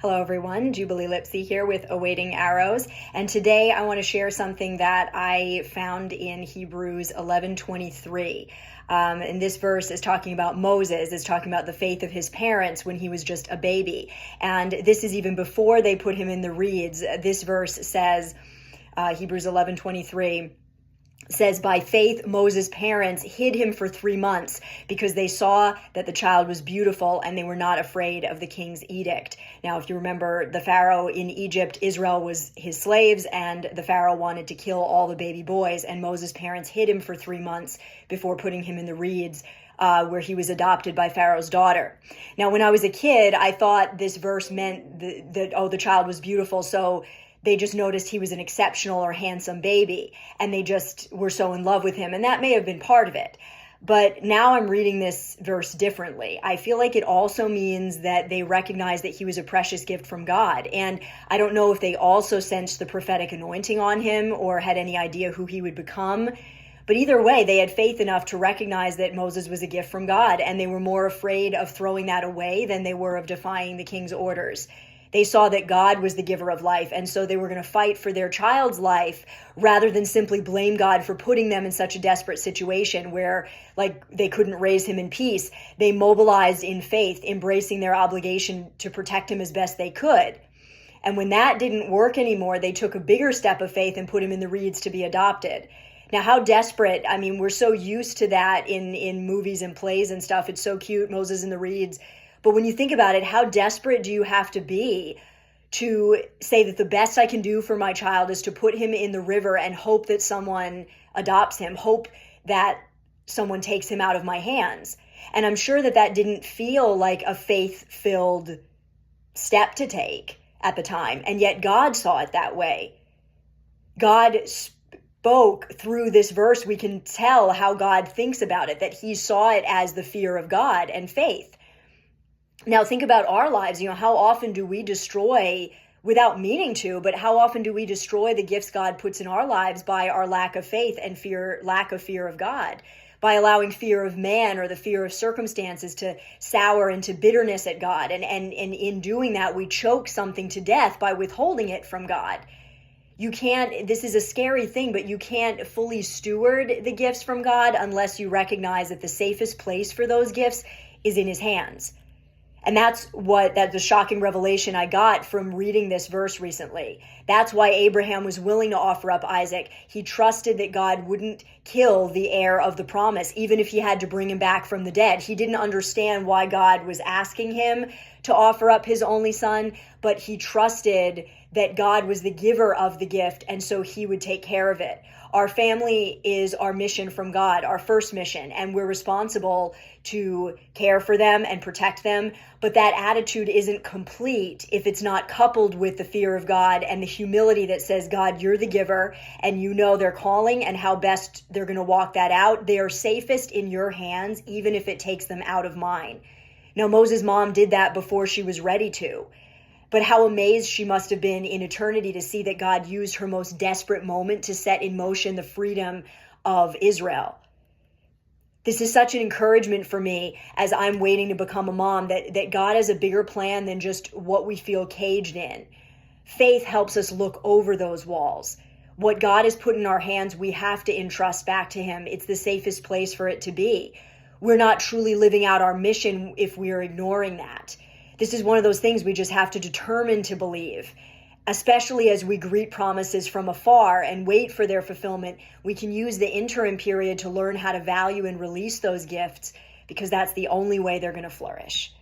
Hello everyone, Jubilee Lipsy here with Awaiting Arrows, and today I want to share something that I found in Hebrews 11:23. And this verse is talking about Moses, is talking about the faith of his parents when he was just a baby. And this is even before they put him in the reeds. This verse says, Hebrews 11:23, says, by faith, Moses' parents hid him for 3 months because they saw that the child was beautiful and they were not afraid of the king's edict. Now, if you remember the Pharaoh in Egypt, Israel was his slaves, and the Pharaoh wanted to kill all the baby boys, and Moses' parents hid him for 3 months before putting him in the reeds, where he was adopted by Pharaoh's daughter. Now, when I was a kid, I thought this verse meant that the child was beautiful, so they just noticed he was an exceptional or handsome baby, and they just were so in love with him. And that may have been part of it. But now I'm reading this verse differently. I feel like it also means that they recognized that he was a precious gift from God. And I don't know if they also sensed the prophetic anointing on him or had any idea who he would become. But either way, they had faith enough to recognize that Moses was a gift from God, and they were more afraid of throwing that away than they were of defying the king's orders. They saw that God was the giver of life, and so they were going to fight for their child's life rather than simply blame God for putting them in such a desperate situation where, they couldn't raise him in peace. They mobilized in faith, embracing their obligation to protect him as best they could. And when that didn't work anymore, they took a bigger step of faith and put him in the reeds to be adopted. Now, how desperate, we're so used to that in movies and plays and stuff. It's so cute, Moses in the reeds. But when you think about it, how desperate do you have to be to say that the best I can do for my child is to put him in the river and hope that someone adopts him, hope that someone takes him out of my hands? And I'm sure that didn't feel like a faith-filled step to take at the time. And yet God saw it that way. God spoke through this verse. We can tell how God thinks about it, that he saw it as the fear of God and faith. Now think about our lives. How often do we destroy, without meaning to, but how often do we destroy the gifts God puts in our lives by our lack of faith and lack of fear of God, by allowing fear of man or the fear of circumstances to sour into bitterness at God. And in doing that, we choke something to death by withholding it from God. This is a scary thing, but you can't fully steward the gifts from God unless you recognize that the safest place for those gifts is in his hands. And that's the shocking revelation I got from reading this verse recently. That's why Abraham was willing to offer up Isaac. He trusted that God wouldn't kill the heir of the promise, even if he had to bring him back from the dead. He didn't understand why God was asking him to offer up his only son, but he trusted that God was the giver of the gift, and so he would take care of it. Our family is our mission from God, our first mission, and we're responsible to care for them and protect them. But that attitude isn't complete if it's not coupled with the fear of God and the humility that says, God, you're the giver, and you know their calling and how best they're going to walk that out. They are safest in your hands, even if it takes them out of mine. Now, Moses' mom did that before she was ready to. But how amazed she must have been in eternity to see that God used her most desperate moment to set in motion the freedom of Israel. This is such an encouragement for me as I'm waiting to become a mom, that God has a bigger plan than just what we feel caged in. Faith helps us look over those walls. What God has put in our hands, we have to entrust back to him. It's the safest place for it to be. We're not truly living out our mission if we are ignoring that. This is one of those things we just have to determine to believe, especially as we greet promises from afar and wait for their fulfillment. We can use the interim period to learn how to value and release those gifts, because that's the only way they're going to flourish.